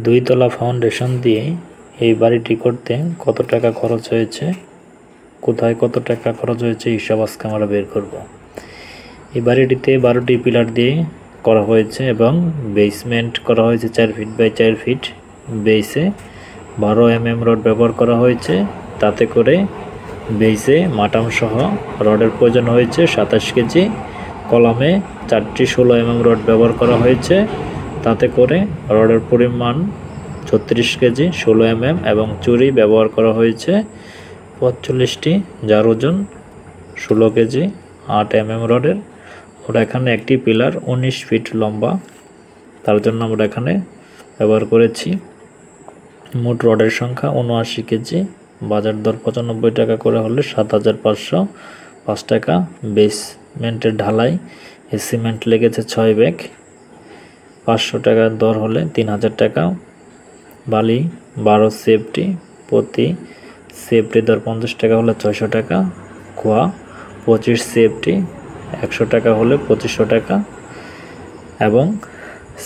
দুই তলা ফাউন্ডেশন দিয়ে এই বাড়িটি করতে কত টাকা খরচ হয়েছে, কোথায় কত টাকা খরচ হয়েছে হিসাব আজকে আমরা বের করব। এই বাড়িটিতে 12টি পিলার দিয়ে করা হয়েছে এবং বেসমেন্ট করা হয়েছে 4 ফিট বাই 4 ফিট। বেসে 12 mm রড ব্যবহার করা হয়েছে, তাতে করে বেসে মাটাম সহ রডের প্রয়োজন হয়েছে 27 কেজি। কলামে 4টি 16 mm রড ব্যবহার করা হয়েছে, তাতে করে রডের পরিমাণ 36 কেজি 16 mm এবং চুরি ব্যবহার করা হয়েছে 45টি, যার ওজন 16 কেজি 8 mm রডের। ওটা এখানে একটি পিলার 19 ফিট লম্বা, তার জন্য আমরা এখানে ব্যবহার করেছি। মোট রডের সংখ্যা 79 কেজি, বাজার দর 95 টাকা করে হলে 7505 টাকা। বেসমেন্টের ঢালাই সিমেন্ট লেগেছে 6 ব্যাগ, 500 টাকার দর হলে 3000 টাকা। বালি 12 সেফটি, প্রতি সেফটি দর 50 টাকা হলে 600 টাকা। খোয়া 25 সেফটি, 100 টাকা হলে 2500 টাকা। এবং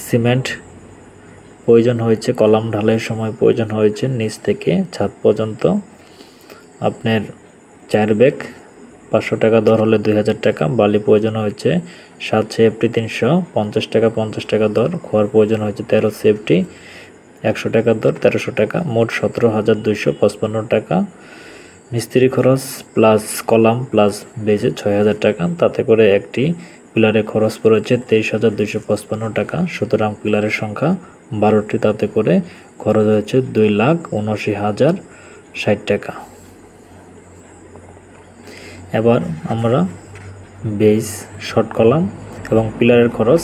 সিমেন্ট প্রয়োজন হয়েছে, কলাম ঢালাইয়ের সময় প্রয়োজন হয়েছে নিচ থেকে ছাদ পর্যন্ত আপনার 4 ব্যাগ, 500 টাকা দর হলে 2000 টাকা। বালি প্রয়োজন হয়েছে 7 সেফটি 350 টাকা 50 টাকা দর। খোয়ার প্রয়োজন হয়েছে 13 সেফটি, 100 টাকা দর 1300 টাকা। মোট 17,255 টাকা। মিস্ত্রি খরচ প্লাস কলাম প্লাস বেজে 6000 টাকা, তাতে করে একটি পিলারের খরচ পড়েছে 23,255 টাকা। সুতরাং পিলারের সংখ্যা 12টি, তাতে করে খরচ হয়েছে 2,79,060 টাকা। এবার আমরা বেস, শর্ট কলাম এবং পিলারের খরচ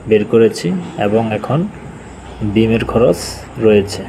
বের করেছি এবং এখন বিমের খরচ রয়েছে।